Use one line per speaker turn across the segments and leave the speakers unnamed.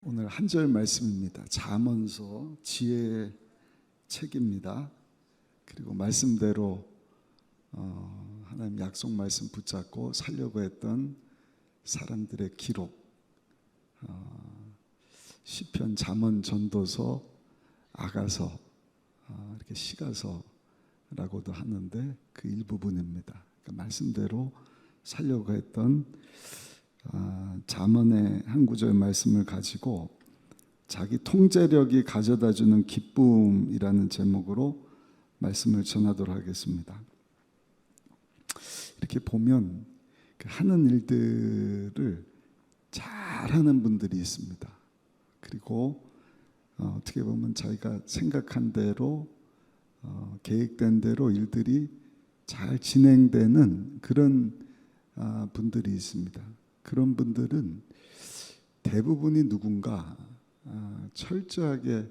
오늘 한 절 말씀입니다. 잠언서 지혜의 책입니다. 그리고 말씀대로 하나님 약속 말씀 붙잡고 살려고 했던 사람들의 기록, 시편, 잠언, 전도서, 아가서, 이렇게 시가서라고도 하는데 그 일부분입니다. 그러니까 말씀대로 살려고 했던 잠언의 한 구절 말씀을 가지고 자기 통제력이 가져다주는 기쁨이라는 제목으로 말씀을 전하도록 하겠습니다. 이렇게 보면 하는 일들을 잘하는 분들이 있습니다. 그리고 어떻게 보면 자기가 생각한 대로 계획된 대로 일들이 잘 진행되는 그런 분들이 있습니다. 그런 분들은 대부분이 누군가 철저하게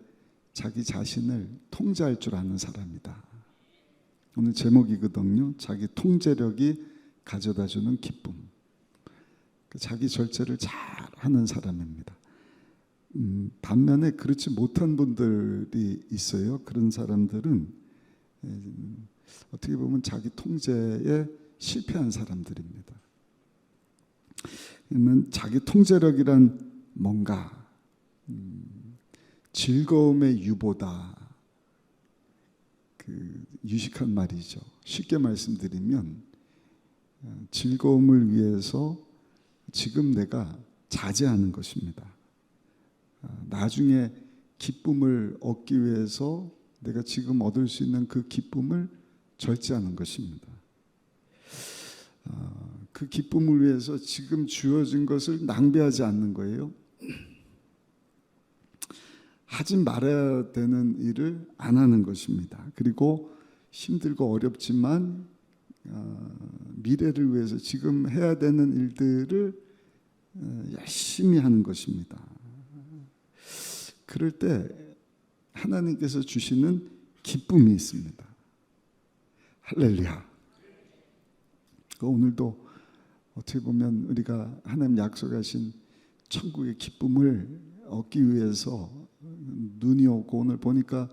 자기 자신을 통제할 줄 아는 사람이다. 오늘 제목이거든요. 자기 통제력이 가져다주는 기쁨. 자기 절제를 잘 하는 사람입니다. 반면에 그렇지 못한 분들이 있어요. 그런 사람들은 어떻게 보면 자기 통제에 실패한 사람들입니다. 그러면 자기 통제력이란 뭔가 즐거움의 유보다. 유식한 말이죠. 쉽게 말씀드리면 즐거움을 위해서 지금 내가 자제하는 것입니다. 나중에 기쁨을 얻기 위해서 내가 지금 얻을 수 있는 그 기쁨을 절제하는 것입니다. 그 기쁨을 위해서 지금 주어진 것을 낭비하지 않는 거예요. 하지 말아야 되는 일을 안 하는 것입니다. 그리고 힘들고 어렵지만 미래를 위해서 지금 해야 되는 일들을 열심히 하는 것입니다. 그럴 때 하나님께서 주시는 기쁨이 있습니다. 할렐루야. 오늘도 어떻게 보면 우리가 하나님 약속하신 천국의 기쁨을 얻기 위해서 눈이 오고 오늘 보니까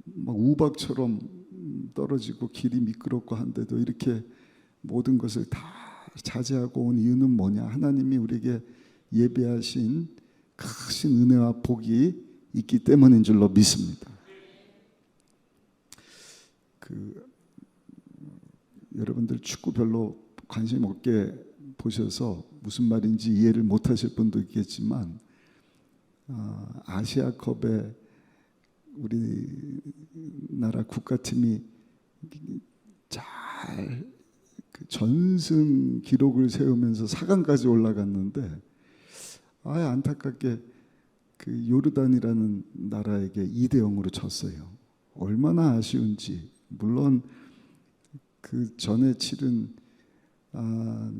막 우박처럼 떨어지고 길이 미끄럽고 한데도 이렇게 모든 것을 다 자제하고 온 이유는 뭐냐? 하나님이 우리에게 예비하신 크신 은혜와 복이 있기 때문인 줄로 믿습니다. 여러분들 축구 별로 관심 없게 보셔서 무슨 말인지 이해를 못하실 분도 있겠지만 아시아컵에 우리나라 국가팀이 잘 전승 기록을 세우면서 4강까지 올라갔는데 아예 안타깝게 요르단이라는 나라에게 2대0으로 졌어요. 얼마나 아쉬운지. 물론 그 전에 치른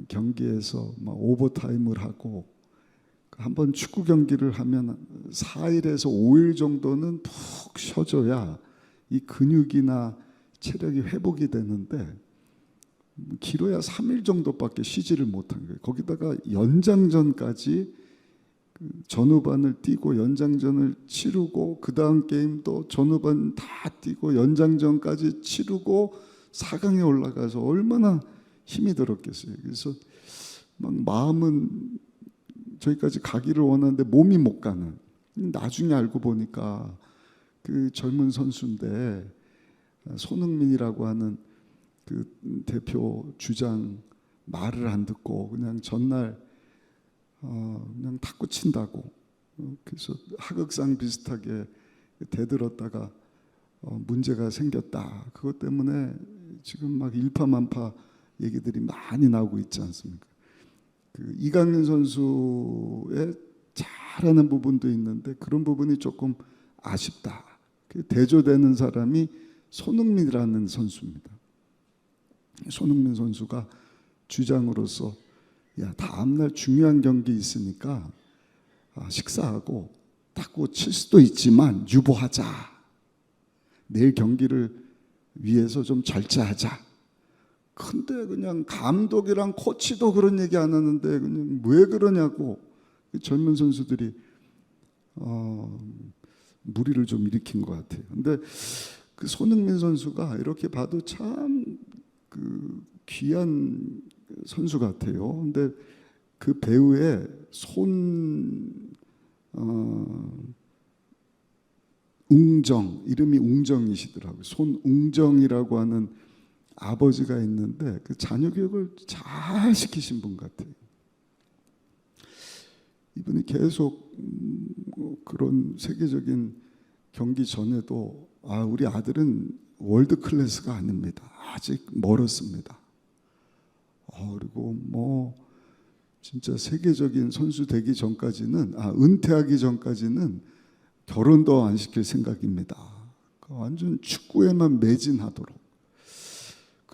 경기에서 오버타임을 하고 한번 축구 경기를 하면 4일에서 5일 정도는 푹 쉬어줘야 이 근육이나 체력이 회복이 되는데 길어야 3일 정도밖에 쉬지를 못한 거예요. 거기다가 연장전까지 전후반을 뛰고 연장전을 치르고 그 다음 게임도 전후반 다 뛰고 연장전까지 치르고 4강에 올라가서 얼마나 힘이 들었겠어요. 그래서 막 마음은 저기까지 가기를 원하는데 몸이 못 가는. 나중에 알고 보니까 그 젊은 선수인데 손흥민이라고 하는 그 대표 주장 말을 안 듣고 그냥 전날 그냥 탁구 친다고 그래서 하극상 비슷하게 대들었다가 문제가 생겼다. 그것 때문에 지금 막 일파만파 얘기들이 많이 나오고 있지 않습니까? 이강인 선수의 잘하는 부분도 있는데 그런 부분이 조금 아쉽다. 대조되는 사람이 손흥민이라는 선수입니다. 손흥민 선수가 주장으로서 다음날 중요한 경기 있으니까 식사하고 탁구 칠 수도 있지만 유보하자. 내일 경기를 위해서 좀 절제하자. 근데 그냥 감독이랑 코치도 그런 얘기 안 하는데 그냥 왜 그러냐고 젊은 선수들이 무리를 좀 일으킨 것 같아요. 근데 그 손흥민 선수가 이렇게 봐도 참 그 귀한 선수 같아요. 근데 그 배우의 웅정, 이름이 웅정이시더라고요. 손웅정이라고 하는 아버지가 있는데 그 자녀 교육을 잘 시키신 분 같아요. 이분이 계속 그런 세계적인 경기 전에도 우리 아들은 월드 클래스가 아닙니다. 아직 멀었습니다. 그리고 뭐 진짜 세계적인 선수 되기 전까지는 은퇴하기 전까지는 결혼도 안 시킬 생각입니다. 완전 축구에만 매진하도록.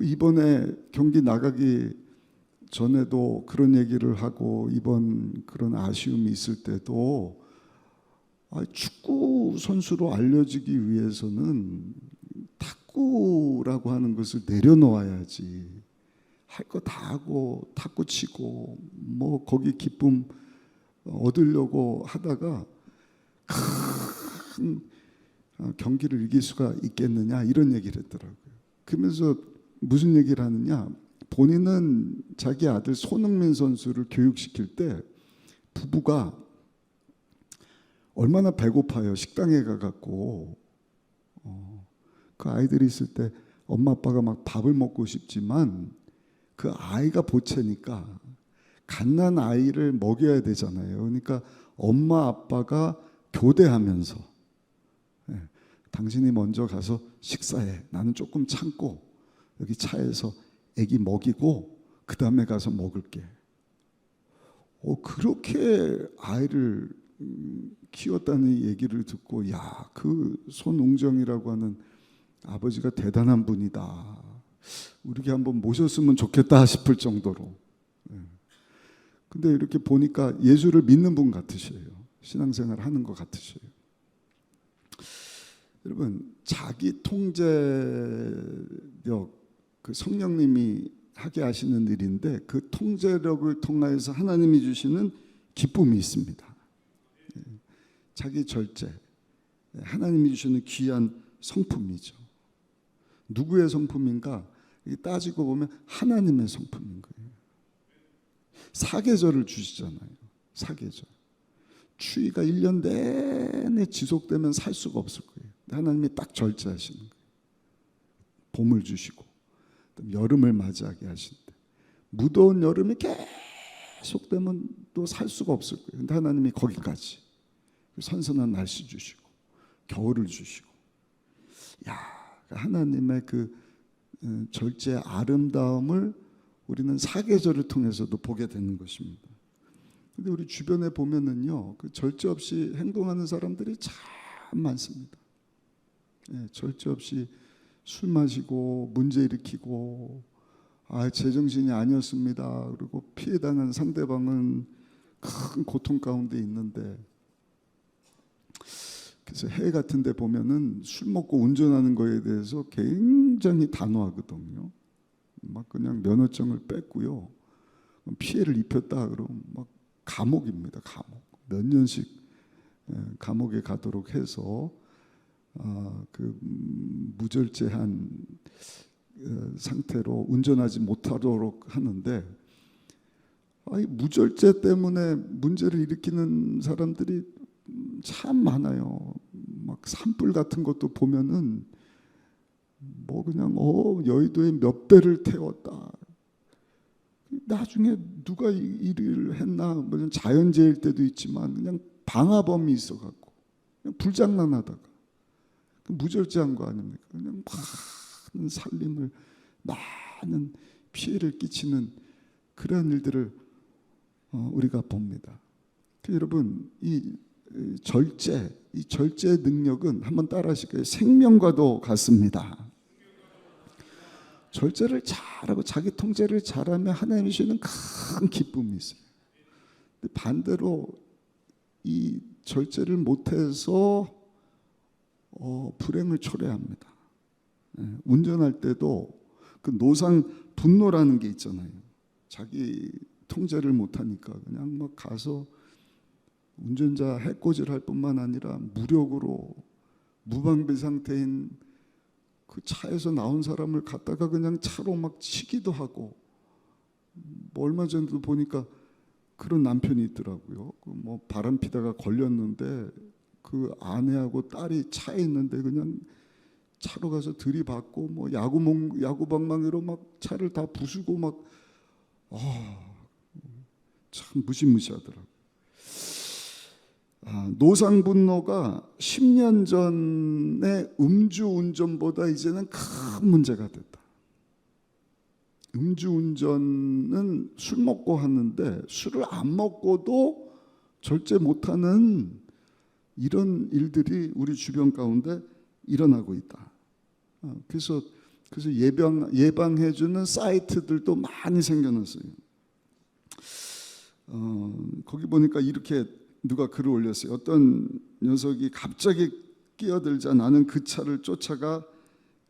이번에 경기 나가기 전에도 그런 얘기를 하고 이번 그런 아쉬움이 있을 때도 축구 선수로 알려지기 위해서는 탁구라고 하는 것을 내려놓아야지. 할 거 다 하고 탁구 치고 뭐 거기 기쁨 얻으려고 하다가 큰 경기를 이길 수가 있겠느냐 이런 얘기를 했더라고요. 그러면서 무슨 얘기를 하느냐, 본인은 자기 아들 손흥민 선수를 교육시킬 때 부부가 얼마나 배고파요. 식당에 가갖고 그 아이들이 있을 때 엄마 아빠가 막 밥을 먹고 싶지만 그 아이가 보채니까 갓난 아이를 먹여야 되잖아요. 그러니까 엄마 아빠가 교대하면서 당신이 먼저 가서 식사해. 나는 조금 참고 여기 차에서 애기 먹이고 그 다음에 가서 먹을게. 그렇게 아이를 키웠다는 얘기를 듣고 그 손웅정이라고 하는 아버지가 대단한 분이다. 우리가 한번 모셨으면 좋겠다 싶을 정도로. 근데 이렇게 보니까 예수를 믿는 분 같으셔요. 신앙생활 하는 것 같으셔요. 여러분, 자기 통제력, 그 성령님이 하게 하시는 일인데 그 통제력을 통하여서 하나님이 주시는 기쁨이 있습니다. 자기 절제, 하나님이 주시는 귀한 성품이죠. 누구의 성품인가? 따지고 보면 하나님의 성품인 거예요. 사계절을 주시잖아요. 사계절. 추위가 1년 내내 지속되면 살 수가 없을 거예요. 하나님이 딱 절제하시는 거예요. 봄을 주시고 여름을 맞이하게 하시는데 무더운 여름이 계속되면 또 살 수가 없을 거예요. 근데 하나님이 거기까지 선선한 날씨 주시고 겨울을 주시고, 하나님의 그 절제의 아름다움을 우리는 사계절을 통해서도 보게 되는 것입니다. 근데 우리 주변에 보면은요, 그 절제 없이 행동하는 사람들이 참 많습니다. 절제 없이 술 마시고 문제 일으키고 제정신이 아니었습니다. 그리고 피해당한 상대방은 큰 고통 가운데 있는데, 그래서 해외 같은 데 보면은 술 먹고 운전하는 거에 대해서 굉장히 단호하거든요. 막 그냥 면허증을 뺐고요. 피해를 입혔다 그러면 막 감옥입니다. 감옥. 몇 년씩 감옥에 가도록 해서 그 무절제한 상태로 운전하지 못하도록 하는데, 무절제 때문에 문제를 일으키는 사람들이 참 많아요. 막 산불 같은 것도 보면은 뭐 그냥 여의도에 몇 배를 태웠다. 나중에 누가 일을 했나? 뭐 자연재해일 때도 있지만 그냥 방화범이 있어갖고 그냥 불장난하다가 무절제한 거 아닙니까? 그냥 많은 살림을, 많은 피해를 끼치는 그러한 일들을 우리가 봅니다. 여러분, 이 절제 능력은 한번 따라하실까요? 생명과도 같습니다. 절제를 잘하고 자기 통제를 잘하면 하나님이 주시는 큰 기쁨이 있어요. 근데 반대로 이 절제를 못해서 불행을 초래합니다. 운전할 때도 그 노상 분노라는 게 있잖아요. 자기 통제를 못하니까 그냥 막 가서 운전자 해코지할 뿐만 아니라 무력으로 무방비 상태인 그 차에서 나온 사람을 갖다가 그냥 차로 막 치기도 하고, 뭐 얼마 전에도 보니까 그런 남편이 있더라고요. 뭐 바람 피다가 걸렸는데 그 아내하고 딸이 차에 있는데 그냥 차로 가서 들이받고 뭐 야구방망이로 막 차를 다 부수고 막 참 무시무시하더라고요. 노상분노가 10년 전의 음주운전보다 이제는 큰 문제가 됐다. 음주운전은 술 먹고 하는데 술을 안 먹고도 절제 못하는 이런 일들이 우리 주변 가운데 일어나고 있다. 그래서 예방해주는 사이트들도 많이 생겨났어요. 거기 보니까 이렇게 누가 글을 올렸어요. 어떤 녀석이 갑자기 끼어들자 나는 그 차를 쫓아가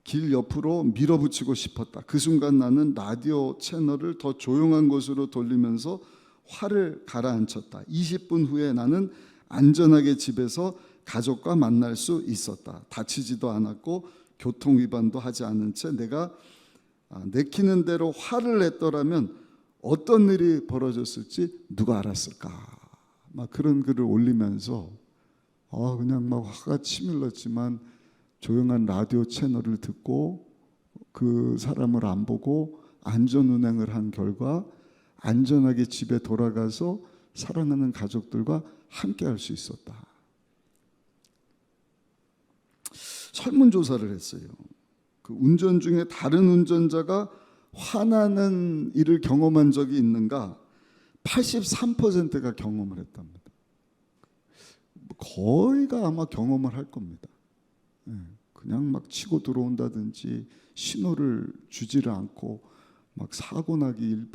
길 옆으로 밀어붙이고 싶었다. 그 순간 나는 라디오 채널을 더 조용한 곳으로 돌리면서 화를 가라앉혔다. 20분 후에 나는 안전하게 집에서 가족과 만날 수 있었다. 다치지도 않았고 교통 위반도 하지 않은 채 내가 내키는 대로 화를 냈더라면 어떤 일이 벌어졌을지 누가 알았을까. 막 그런 글을 올리면서 그냥 막 화가 치밀렀지만 조용한 라디오 채널을 듣고 그 사람을 안 보고 안전운행을 한 결과 안전하게 집에 돌아가서 사랑하는 가족들과 함께 할 수 있었다. 설문조사를 했어요. 그 운전 중에 다른 운전자가 화나는 일을 경험한 적이 있는가? 83%가 경험을 했답니다. 거의가 아마 경험을 할 겁니다. 그냥 막 치고 들어온다든지 신호를 주지를 않고 막 사고 나기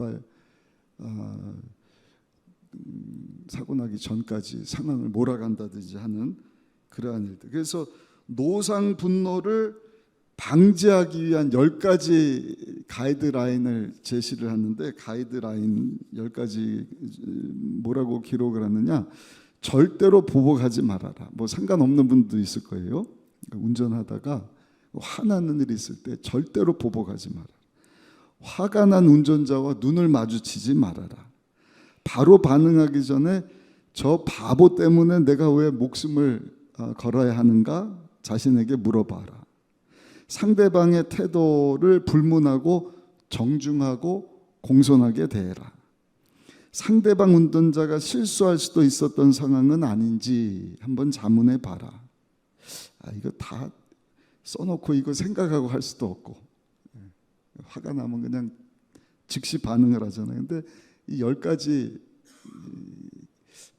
전까지 상황을 몰아간다든지 하는 그러한 일들. 그래서 노상 분노를 방지하기 위한 10가지 가이드라인을 제시를 하는데, 가이드라인 10가지 뭐라고 기록을 하느냐? 절대로 보복하지 말아라. 뭐 상관없는 분도 있을 거예요. 운전하다가 화나는 일이 있을 때 절대로 보복하지 말아라. 화가 난 운전자와 눈을 마주치지 말아라. 바로 반응하기 전에 저 바보 때문에 내가 왜 목숨을 걸어야 하는가 자신에게 물어봐라. 상대방의 태도를 불문하고 정중하고 공손하게 대해라. 상대방 운전자가 실수할 수도 있었던 상황은 아닌지 한번 자문해 봐라. 이거 다 써놓고 이거 생각하고 할 수도 없고, 화가 나면 그냥 즉시 반응을 하잖아요. 근데 이 10가지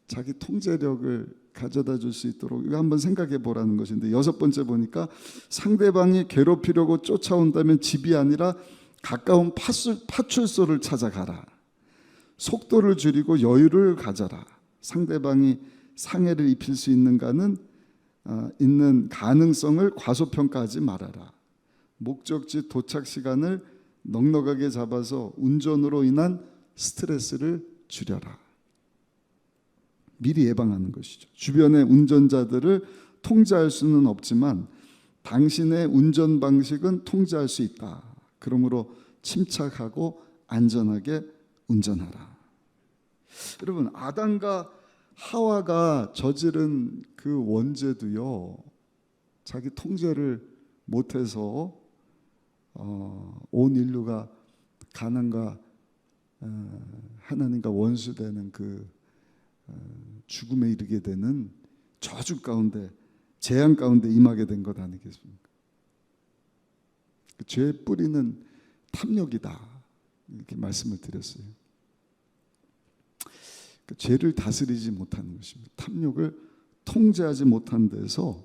자기 통제력을 가져다 줄 수 있도록 이거 한번 생각해 보라는 것인데, 6번째 보니까 상대방이 괴롭히려고 쫓아온다면 집이 아니라 가까운 파출소를 찾아가라. 속도를 줄이고 여유를 가져라. 상대방이 상해를 입힐 수 있는 가능성을 과소평가하지 말아라. 목적지 도착 시간을 넉넉하게 잡아서 운전으로 인한 스트레스를 줄여라. 미리 예방하는 것이죠. 주변의 운전자들을 통제할 수는 없지만 당신의 운전 방식은 통제할 수 있다. 그러므로 침착하고 안전하게 운전하라. 여러분, 아담과 하와가 저지른 그 원죄도요, 자기 통제를 못해서 온 인류가 가난과 하나님과 원수되는 그 죽음에 이르게 되는 저주 가운데, 재앙 가운데 임하게 된 것 아니겠습니까? 그 죄의 뿌리는 탐욕이다, 이렇게 말씀을 드렸어요. 그 죄를 다스리지 못하는 것입니다. 탐욕을 통제하지 못한 데서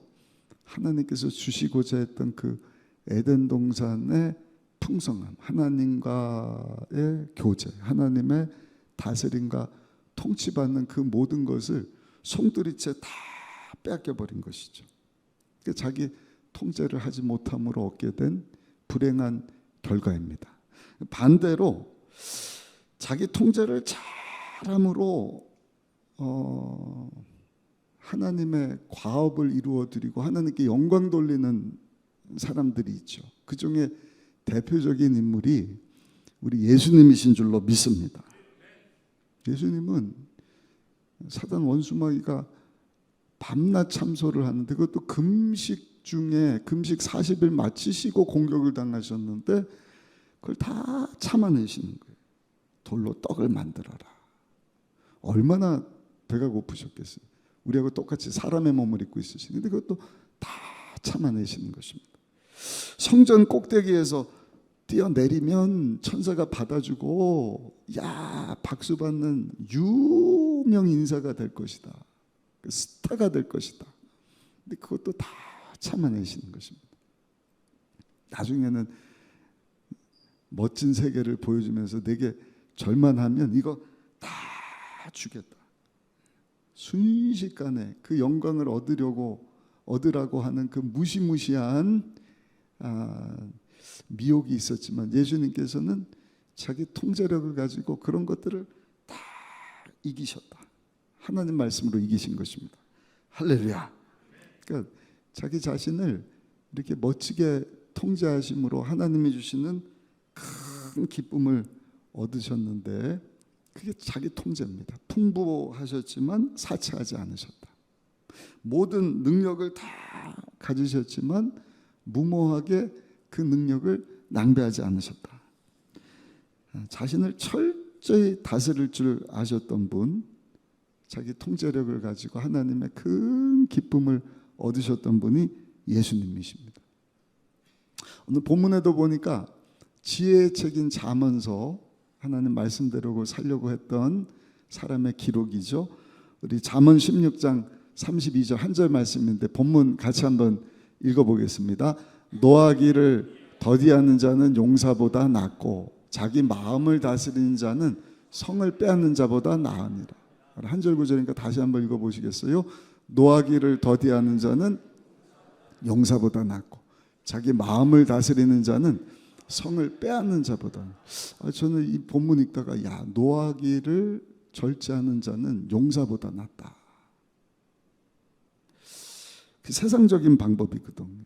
하나님께서 주시고자 했던 그 에덴 동산의 풍성함, 하나님과의 교제, 하나님의 다스림과 통치받는 그 모든 것을 송두리째 다 빼앗겨버린 것이죠. 자기 통제를 하지 못함으로 얻게 된 불행한 결과입니다. 반대로 자기 통제를 잘함으로 하나님의 과업을 이루어 드리고 하나님께 영광 돌리는 사람들이 있죠. 그 중에 대표적인 인물이 우리 예수님이신 줄로 믿습니다. 예수님은 사단 원수마귀가 밤낮 참소를 하는데, 그것도 금식 중에 금식 40일 마치시고 공격을 당하셨는데 그걸 다 참아내시는 거예요. 돌로 떡을 만들어라. 얼마나 배가 고프셨겠어요. 우리하고 똑같이 사람의 몸을 입고 있으시는데 그것도 다 참아내시는 것입니다. 성전 꼭대기에서 뛰어내리면 천사가 받아주고 야 박수 받는 유명 인사가 될 것이다. 스타가 될 것이다. 근데 그것도 다 참아내시는 것입니다. 나중에는 멋진 세계를 보여주면서 내게 절만하면 이거 다 주겠다. 순식간에 그 영광을 얻으라고 하는 그 무시무시한 미혹이 있었지만 예수님께서는 자기 통제력을 가지고 그런 것들을 다 이기셨다. 하나님 말씀으로 이기신 것입니다. 할렐루야. 그러니까 자기 자신을 이렇게 멋지게 통제하심으로 하나님이 주시는 큰 기쁨을 얻으셨는데 그게 자기 통제입니다. 풍부하셨지만 사치하지 않으셨다. 모든 능력을 다 가지셨지만 무모하게 그 능력을 낭비하지 않으셨다. 자신을 철저히 다스릴 줄 아셨던 분, 자기 통제력을 가지고 하나님의 큰 기쁨을 얻으셨던 분이 예수님이십니다. 오늘 본문에도 보니까 지혜의 책인 잠언서, 하나님 말씀대로 살려고 했던 사람의 기록이죠. 우리 잠언 16장 32절 한 절 말씀인데 본문 같이 한번 읽어보겠습니다. 노하기를 더디하는 자는 용사보다 낫고 자기 마음을 다스리는 자는 성을 빼앗는 자보다 나으니라. 한 절 구절이니까 다시 한번 읽어보시겠어요? 노하기를 더디하는 자는 용사보다 낫고 자기 마음을 다스리는 자는 성을 빼앗는 자보다. 저는 이 본문 읽다가 노하기를 절제하는 자는 용사보다 낫다. 그 세상적인 방법이거든요.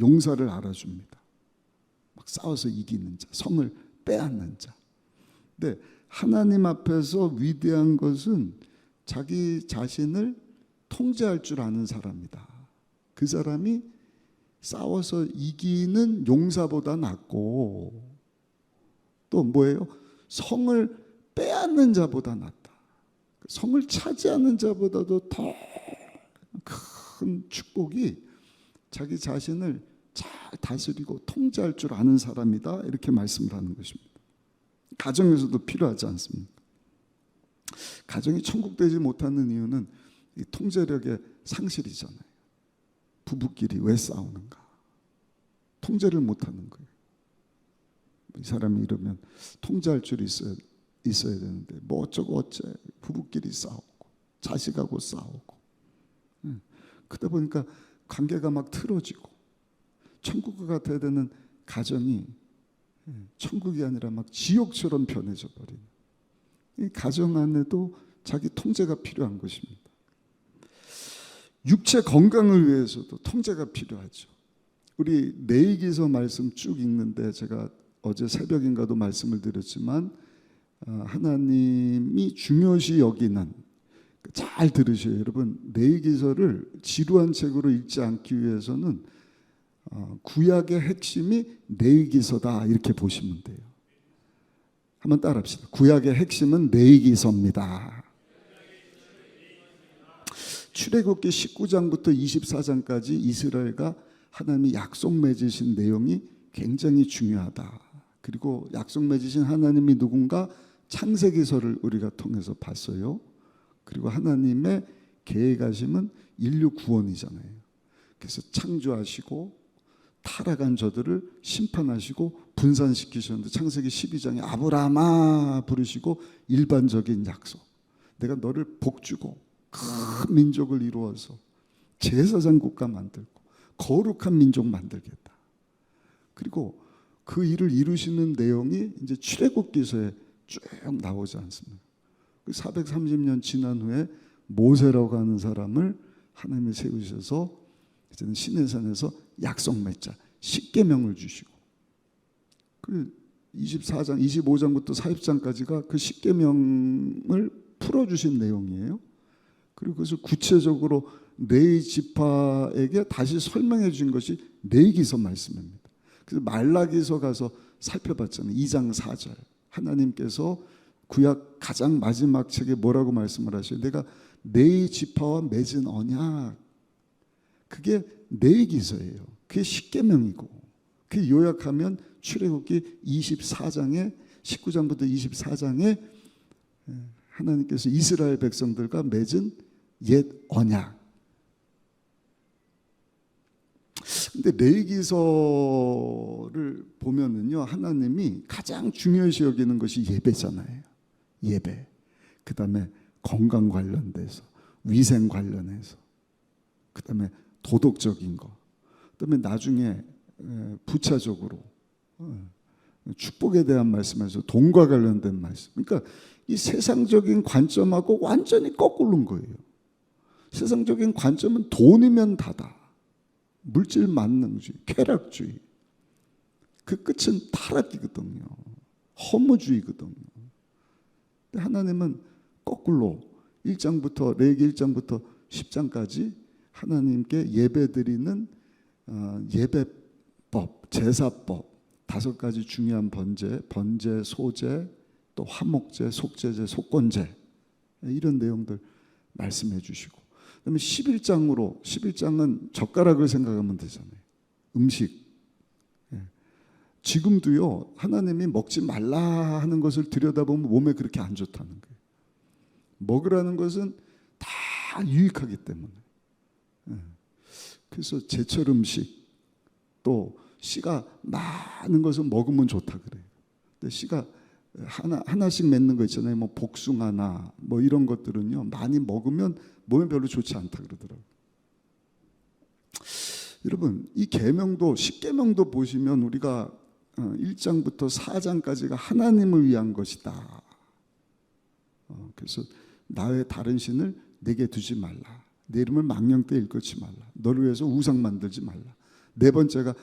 용사를 알아줍니다. 막 싸워서 이기는 자, 성을 빼앗는 자. 근데 하나님 앞에서 위대한 것은 자기 자신을 통제할 줄 아는 사람이다. 그 사람이 싸워서 이기는 용사보다 낫고 또 뭐예요? 성을 빼앗는 자보다 낫다. 성을 차지하는 자보다도 더 큰 축복이 자기 자신을 잘 다스리고 통제할 줄 아는 사람이다. 이렇게 말씀을 하는 것입니다. 가정에서도 필요하지 않습니까? 가정이 천국 되지 못하는 이유는 이 통제력의 상실이잖아요. 부부끼리 왜 싸우는가? 통제를 못하는 거예요. 이 사람이 이러면 통제할 줄이 있어야 되는데 뭐 어쩌고 어째 부부끼리 싸우고 자식하고 싸우고 그러다 보니까 관계가 막 틀어지고 천국 같아야 되는 가정이 천국이 아니라 막 지옥처럼 변해져 버리는, 이 가정 안에도 자기 통제가 필요한 것입니다. 육체 건강을 위해서도 통제가 필요하죠. 우리 레위기서 말씀 쭉 읽는데 제가 어제 새벽인가도 말씀을 드렸지만 하나님이 중요시 여기는, 잘 들으셔요 여러분. 레위기서를 지루한 책으로 읽지 않기 위해서는 구약의 핵심이 레위기서다 이렇게 보시면 돼요. 한번 따라합시다. 구약의 핵심은 레위기서입니다. 출애굽기 19장부터 24장까지 이스라엘과 하나님이 약속 맺으신 내용이 굉장히 중요하다. 그리고 약속 맺으신 하나님이 누군가 창세기서를 우리가 통해서 봤어요. 그리고 하나님의 계획하심은 인류 구원이잖아요. 그래서 창조하시고 타락한 저들을 심판하시고 분산시키셨는데 창세기 12장에 아브라함아 부르시고 일반적인 약속, 내가 너를 복주고 큰 민족을 이루어서 제사장 국가 만들고 거룩한 민족 만들겠다. 그리고 그 일을 이루시는 내용이 이제 출애굽기서에 쭉 나오지 않습니까? 430년 지난 후에 모세라고 하는 사람을 하나님이 세우셔서 이제는 시내산에서 약속 맺자 십계명을 주시고, 그 24장, 25장부터 40장까지가 그 십계명을 풀어주신 내용이에요. 그리고 그것을 구체적으로 레위 지파에게 다시 설명해 준 것이 레위기서 말씀입니다. 그래서 말라기서 가서 살펴봤잖아요. 2장 4절 하나님께서 구약 가장 마지막 책에 뭐라고 말씀을 하셔요? 내가 레위 지파와 맺은 언약, 그게 레위기서예요. 그게 십계명이고, 그 요약하면 출애굽기 24장에 19장부터 24장에 하나님께서 이스라엘 백성들과 맺은 옛 언약. 근데 레위기서를 보면은요, 하나님이 가장 중요시 여기는 것이 예배잖아요. 예배. 그 다음에 건강 관련돼서, 위생 관련해서, 그 다음에 도덕적인 거, 그 다음에 나중에 부차적으로 축복에 대한 말씀에서 돈과 관련된 말씀. 그러니까 이 세상적인 관점하고 완전히 거꾸로인 거예요. 세상적인 관점은 돈이면 다다. 물질 만능주의, 쾌락주의. 그 끝은 타락이거든요. 허무주의거든요. 근데 하나님은 거꾸로 1장부터 레위기 1장부터 10장까지 하나님께 예배드리는 예배법, 제사법 5가지 중요한 번제, 소제, 또 화목제, 속제제, 속건제, 이런 내용들 말씀해 주시고, 그다음에 11장은 젓가락을 생각하면 되잖아요. 음식. 지금도요, 하나님이 먹지 말라 하는 것을 들여다보면 몸에 그렇게 안 좋다는 거예요. 먹으라는 것은 다 유익하기 때문에. 그래서 제철 음식, 또 씨가 많은 것을 먹으면 좋다 그래요. 근데 씨가 하나씩 맺는 거 있잖아요. 뭐 복숭아나 뭐 이런 것들은요, 많이 먹으면 몸에 별로 좋지 않다 그러더라고요. 여러분, 이 계명도, 십계명도 보시면 우리가 1장부터 4장까지가 하나님을 위한 것이다. 그래서 나의 다른 신을 내게 두지 말라. 내 이름을 망령되이 일컫지 말라. 너를 위해서 우상 만들지 말라. 네 번째가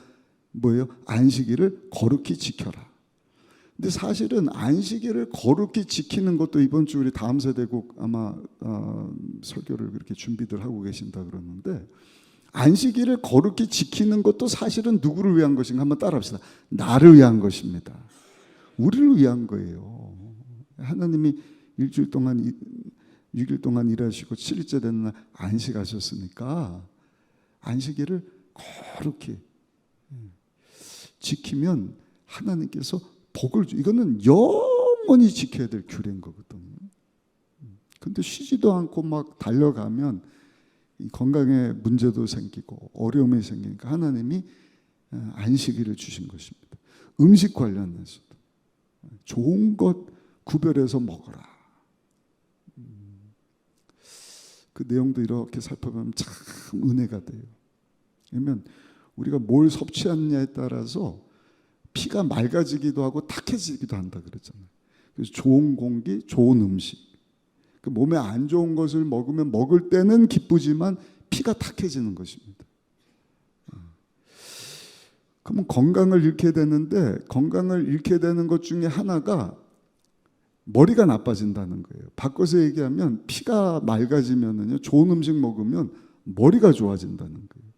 뭐예요? 안식일을 거룩히 지켜라. 근데 사실은 안식일을 거룩히 지키는 것도 이번 주 우리 다음 세대국 아마 설교를 그렇게 준비들 하고 계신다 그러는데, 안식일을 거룩히 지키는 것도 사실은 누구를 위한 것인가 한번 따라합시다. 나를 위한 것입니다. 우리를 위한 거예요. 하나님이 일주일 동안 6일 동안 일하시고 7일째 되는 날 안식하셨으니까 안식일을 거룩히 지키면 하나님께서 복을 주. 이거는 영원히 지켜야 될 규례인 거거든요. 근데 쉬지도 않고 막 달려가면 건강에 문제도 생기고 어려움이 생기니까 하나님이 안식일을 주신 것입니다. 음식 관련해서도 좋은 것 구별해서 먹어라. 그 내용도 이렇게 살펴보면 참 은혜가 돼요. 왜냐하면 우리가 뭘 섭취하느냐에 따라서 피가 맑아지기도 하고 탁해지기도 한다 그랬잖아요. 그래서 좋은 공기, 좋은 음식. 그 몸에 안 좋은 것을 먹으면 먹을 때는 기쁘지만 피가 탁해지는 것입니다. 그러면 건강을 잃게 되는데, 건강을 잃게 되는 것 중에 하나가 머리가 나빠진다는 거예요. 바꿔서 얘기하면 피가 맑아지면은요, 좋은 음식 먹으면 머리가 좋아진다는 거예요.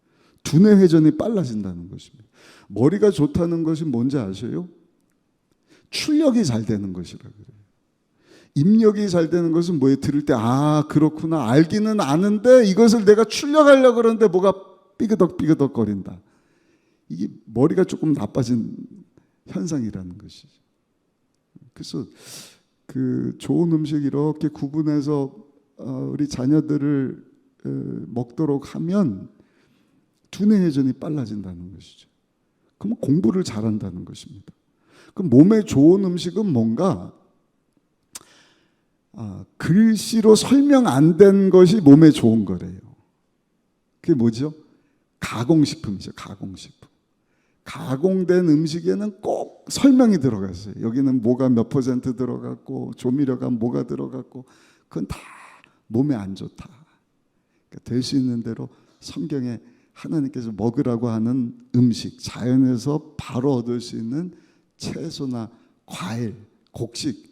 두뇌 회전이 빨라진다는 것입니다. 머리가 좋다는 것이 뭔지 아세요? 출력이 잘 되는 것이라 그래요. 입력이 잘 되는 것은 뭐예요? 들을 때 그렇구나 알기는 아는데 이것을 내가 출력하려고 그러는데 뭐가 삐그덕 거린다. 이게 머리가 조금 나빠진 현상이라는 것이죠. 그래서 그 좋은 음식 이렇게 구분해서 우리 자녀들을 먹도록 하면 두뇌 회전이 빨라진다는 것이죠. 그러면 공부를 잘한다는 것입니다. 그럼 몸에 좋은 음식은 뭔가 글씨로 설명 안 된 것이 몸에 좋은 거래요. 그게 뭐죠? 가공식품이죠. 가공식품. 가공된 음식에는 꼭 설명이 들어갔어요. 여기는 뭐가 몇 % 들어갔고 조미료가 뭐가 들어갔고, 그건 다 몸에 안 좋다. 그러니까 될 수 있는 대로 성경에 하나님께서 먹으라고 하는 음식, 자연에서 바로 얻을 수 있는 채소나 과일, 곡식,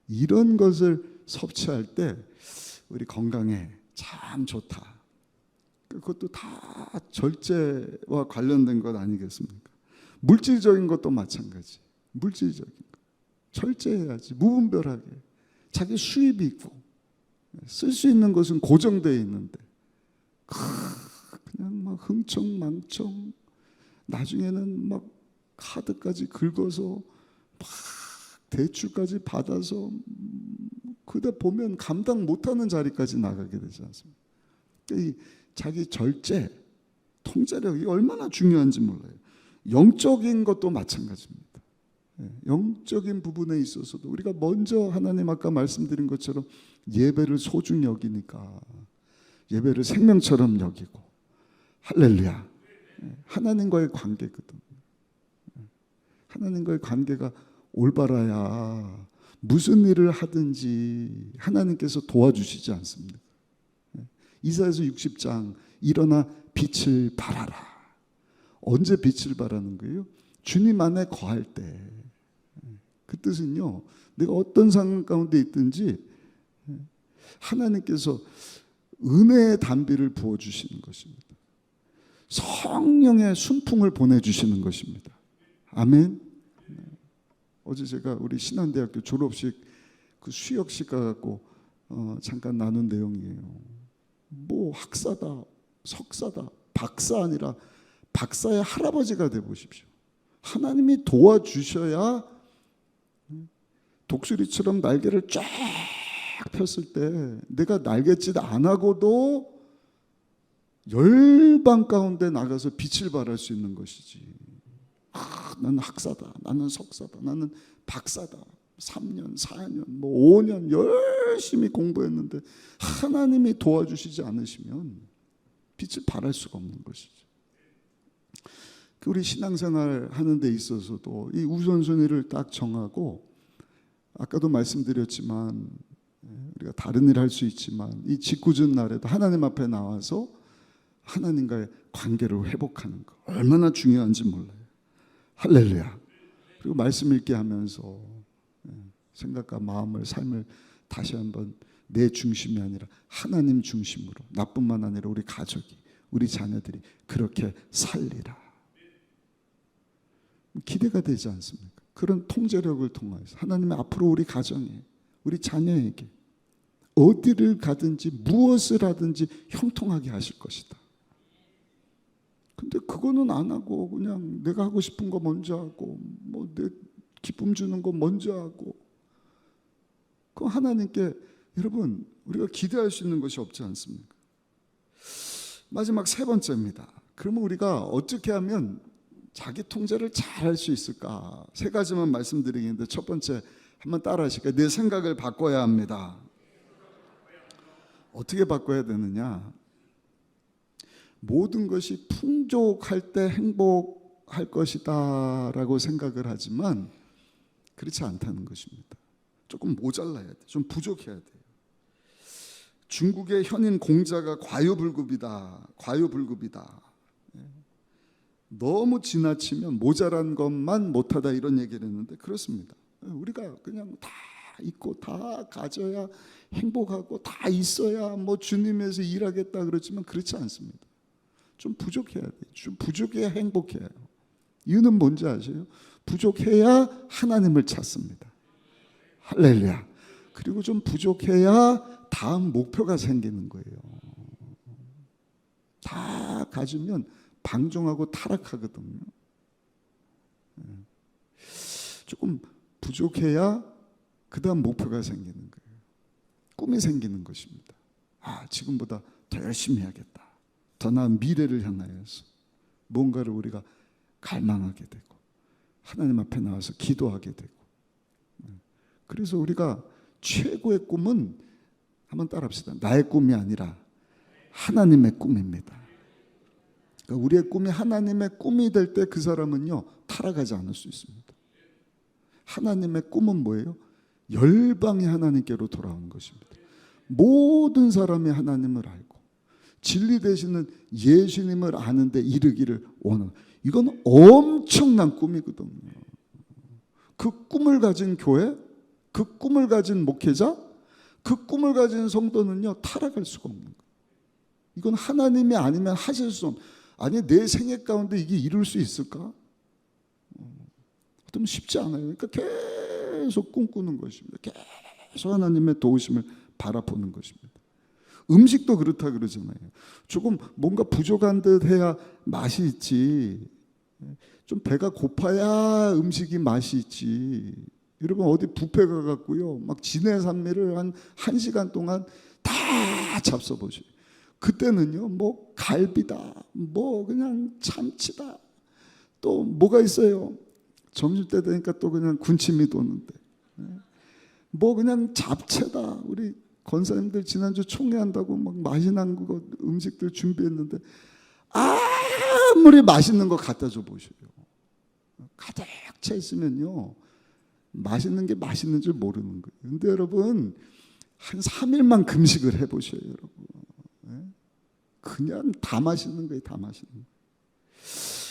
이런 것을 섭취할 때 우리 건강에 참 좋다. 그것도 다 절제와 관련된 것 아니겠습니까? 물질적인 것도 마찬가지. 물질적인 것 절제해야지. 무분별하게. 자기 수입이 있고 쓸 수 있는 것은 고정되어 있는데 그냥 막 흥청망청, 나중에는 막 카드까지 긁어서 막 대출까지 받아서 그러다 보면 감당 못하는 자리까지 나가게 되지 않습니까? 이 자기 절제, 통제력이 얼마나 중요한지 몰라요. 영적인 것도 마찬가지입니다. 영적인 부분에 있어서도 우리가 먼저 하나님 아까 말씀드린 것처럼 예배를 소중히 여기니까 예배를 생명처럼 여기고, 할렐루야. 하나님과의 관계거든. 하나님과의 관계가 올바라야 무슨 일을 하든지 하나님께서 도와주시지 않습니까? 이사야서 60장 일어나 빛을 발하라. 언제 빛을 발하는 거예요? 주님 안에 거할 때. 그 뜻은요, 내가 어떤 상황 가운데 있든지 하나님께서 은혜의 단비를 부어주시는 것입니다. 성령의 순풍을 보내주시는 것입니다. 아멘. 어제 제가 우리 신한대학교 졸업식 그 수여식 가갖고 잠깐 나눈 내용이에요. 뭐 학사다, 석사다, 박사 아니라 박사의 할아버지가 돼 보십시오. 하나님이 도와주셔야 독수리처럼 날개를 쫙 폈을 때 내가 날갯짓 안 하고도 열방 가운데 나가서 빛을 발할 수 있는 것이지. 나는 학사다, 나는 석사다, 나는 박사다. 3년, 4년, 뭐 5년 열심히 공부했는데 하나님이 도와주시지 않으시면 빛을 발할 수가 없는 것이죠. 우리 신앙생활 하는 데 있어서도 이 우선순위를 딱 정하고, 아까도 말씀드렸지만 우리가 다른 일 할 수 있지만 이 짓궂은 날에도 하나님 앞에 나와서 하나님과의 관계를 회복하는 거 얼마나 중요한지 몰라요. 할렐루야. 그리고 말씀 읽게 하면서 생각과 마음을, 삶을 다시 한번 내 중심이 아니라 하나님 중심으로, 나뿐만 아니라 우리 가족이, 우리 자녀들이 그렇게 살리라. 기대가 되지 않습니까? 그런 통제력을 통해서 하나님의 앞으로 우리 가정에, 우리 자녀에게 어디를 가든지 무엇을 하든지 형통하게 하실 것이다. 근데 그거는 안 하고 그냥 내가 하고 싶은 거 먼저 하고 뭐 내 기쁨 주는 거 먼저 하고, 그 하나님께 여러분 우리가 기대할 수 있는 것이 없지 않습니까? 마지막 세 번째입니다. 그러면 우리가 어떻게 하면 자기 통제를 잘 할 수 있을까? 세 가지만 말씀드리겠는데, 첫 번째 한번 따라 하실까요? 내 생각을 바꿔야 합니다. 어떻게 바꿔야 되느냐? 모든 것이 풍족할 때 행복할 것이다 라고 생각을 하지만 그렇지 않다는 것입니다. 조금 모자라야 돼. 좀 부족해야 돼요. 중국의 현인 공자가 과유불급이다. 과유불급이다. 너무 지나치면 모자란 것만 못하다 이런 얘기를 했는데 그렇습니다. 우리가 그냥 다 있고 다 가져야 행복하고 다 있어야 뭐 주님에서 일하겠다 그렇지만 그렇지 않습니다. 좀 부족해야 돼요. 좀 부족해야 행복해요. 이유는 뭔지 아세요? 부족해야 하나님을 찾습니다. 할렐루야. 그리고 좀 부족해야 다음 목표가 생기는 거예요. 다 가지면 방종하고 타락하거든요. 조금 부족해야 그 다음 목표가 생기는 거예요. 꿈이 생기는 것입니다. 지금보다 더 열심히 해야겠다. 더 나은 미래를 향하여서 뭔가를 우리가 갈망하게 되고 하나님 앞에 나와서 기도하게 되고, 그래서 우리가 최고의 꿈은 한번 따라합시다. 나의 꿈이 아니라 하나님의 꿈입니다. 그러니까 우리의 꿈이 하나님의 꿈이 될 때 그 사람은요 타락하지 않을 수 있습니다. 하나님의 꿈은 뭐예요? 열방이 하나님께로 돌아오는 것입니다. 모든 사람이 하나님을 알고 진리 되시는 예수님을 아는데 이르기를 원하는, 이건 엄청난 꿈이거든요. 그 꿈을 가진 교회, 그 꿈을 가진 목회자, 그 꿈을 가진 성도는요 타락할 수가 없는 거예요. 이건 하나님이 아니면 하실 수 없는, 아니 내 생애 가운데 이게 이룰 수 있을까? 좀 쉽지 않아요. 그러니까 계속 꿈꾸는 것입니다. 계속 하나님의 도우심을 바라보는 것입니다. 음식도 그렇다 그러잖아요. 조금 뭔가 부족한 듯 해야 맛이 있지, 좀 배가 고파야 음식이 맛이 있지. 여러분 어디 뷔페 가갖고요 막 지내산미를 한 1시간 동안 다 잡숴보세요. 그때는요 뭐 갈비다, 뭐 그냥 참치다, 또 뭐가 있어요. 점심때 되니까 또 그냥 군침이 도는데, 뭐 그냥 잡채다. 우리 권사님들 지난주 총회한다고 막 맛있는 거 음식들 준비했는데 아무리 맛있는 거 갖다 줘 보셔요. 가득 차 있으면요 맛있는 게 맛있는 줄 모르는 거예요. 근데 여러분 한 3일만 금식을 해보셔요. 여러분 그냥 다 맛있는 거예요. 다 맛있는 거예요.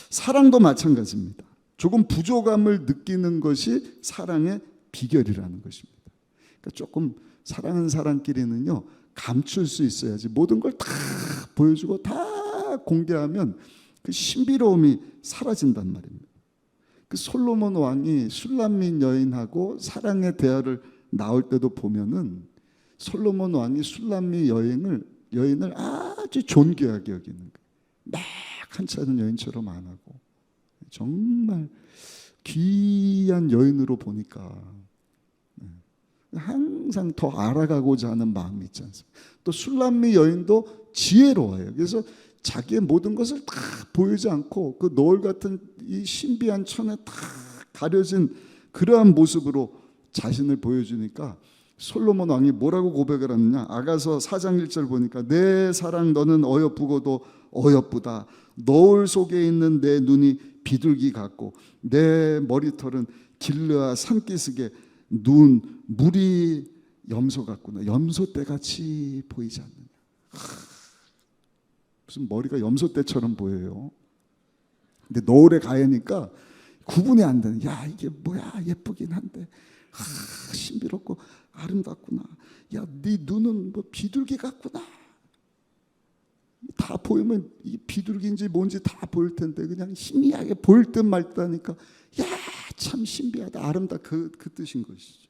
사랑도 마찬가지입니다. 조금 부족함을 느끼는 것이 사랑의 비결이라는 것입니다. 그러니까 조금 사랑하는 사람끼리는요 감출 수 있어야지, 모든 걸 다 보여주고 다 공개하면 그 신비로움이 사라진단 말입니다. 그 솔로몬 왕이 슐람밋 여인하고 사랑의 대화를 나올 때도 보면은 솔로몬 왕이 슐람밋 여인을 아주 존귀하게 여기는 거예요. 막 한차는 여인처럼 안 하고 정말 귀한 여인으로 보니까 항상 더 알아가고자 하는 마음이 있지 않습니까? 또 슐람밋 여인도 지혜로워요. 그래서 자기의 모든 것을 다 보이지 않고 그 노을 같은 이 신비한 천에 다 가려진 그러한 모습으로 자신을 보여주니까 솔로몬 왕이 뭐라고 고백을 하느냐, 아가서 4장 1절 보니까 내 사랑 너는 어여쁘고도 어여쁘다. 노을 속에 있는 내 눈이 비둘기 같고 내 머리털은 길르아 산기슭에 눈 물이 염소 같구나. 염소떼같이 보이지 않느냐. 무슨 머리가 염소떼처럼 보여요. 근데 노을에 가야니까 구분이 안 되는. 야 이게 뭐야, 예쁘긴 한데 신비롭고 아름답구나. 야 네 눈은 뭐 비둘기 같구나. 다 보이면 이게 비둘기인지 뭔지 다 보일 텐데 그냥 희미하게 보일 듯 말 듯 하니까 야 참 신비하다, 아름다, 그 뜻인 것이죠.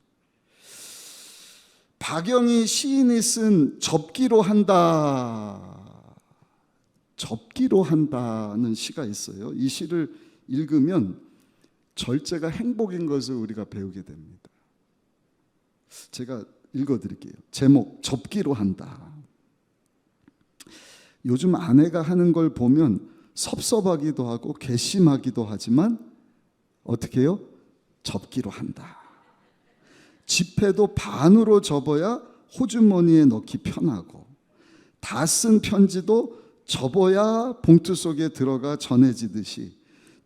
박영희 시인이 쓴 접기로 한다, 접기로 한다는 시가 있어요. 이 시를 읽으면 절제가 행복인 것을 우리가 배우게 됩니다. 제가 읽어드릴게요. 제목 접기로 한다. 요즘 아내가 하는 걸 보면 섭섭하기도 하고 괘씸하기도 하지만 어떻게 해요? 접기로 한다. 지폐도 반으로 접어야 호주머니에 넣기 편하고 다 쓴 편지도 접어야 봉투 속에 들어가 전해지듯이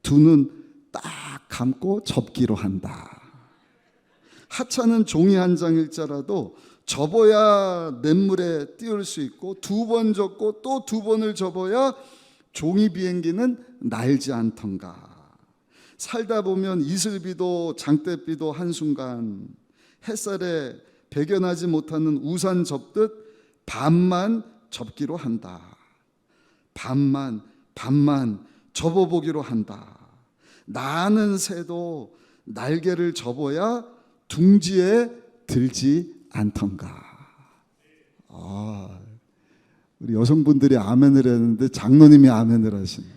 두 눈 딱 감고 접기로 한다. 하찮은 종이 한 장일자라도 접어야 냇물에 띄울 수 있고 2번 접고 또 2번을 접어야 종이 비행기는 날지 않던가. 살다 보면 이슬비도 장대비도 한순간 햇살에 배겨나지 못하는 우산 접듯 반만 접기로 한다. 반만 접어보기로 한다. 나는 새도 날개를 접어야 둥지에 들지 않던가. 우리 여성분들이 아멘을 했는데 장로님이 아멘을 하시네.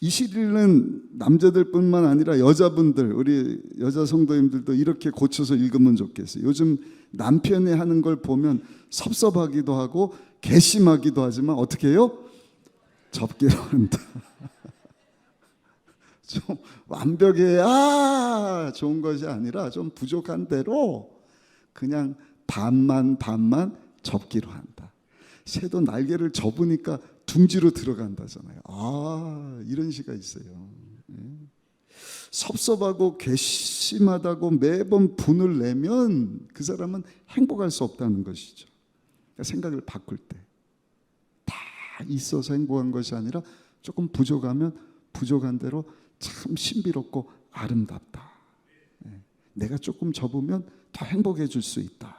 이 시리는 남자들뿐만 아니라 여자분들, 우리 여자 성도님들도 이렇게 고쳐서 읽으면 좋겠어요. 요즘 남편이 하는 걸 보면 섭섭하기도 하고 괘씸하기도 하지만 어떻게 해요? 접기로 한다. 좀 완벽해야 좋은 것이 아니라 좀 부족한 대로 그냥 반만 접기로 한다. 새도 날개를 접으니까 둥지로 들어간다잖아요. 이런 시가 있어요. 섭섭하고 괘씸하다고 매번 분을 내면 그 사람은 행복할 수 없다는 것이죠. 그러니까 생각을 바꿀 때 다 있어서 행복한 것이 아니라 조금 부족하면 부족한 대로 참 신비롭고 아름답다. 내가 조금 접으면 더 행복해질 수 있다.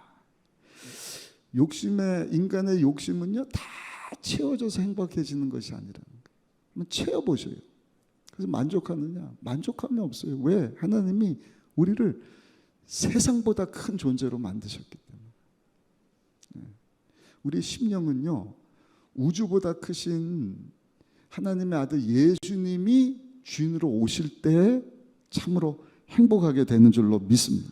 인간의 욕심은요, 다 채워져서 행복해지는 것이 아니라는 거예요. 한번 채워보셔요. 그래서 만족하느냐? 만족함이 없어요. 왜? 하나님이 우리를 세상보다 큰 존재로 만드셨기 때문에. 우리 심령은요, 우주보다 크신 하나님의 아들 예수님이 주인으로 오실 때 참으로 행복하게 되는 줄로 믿습니다.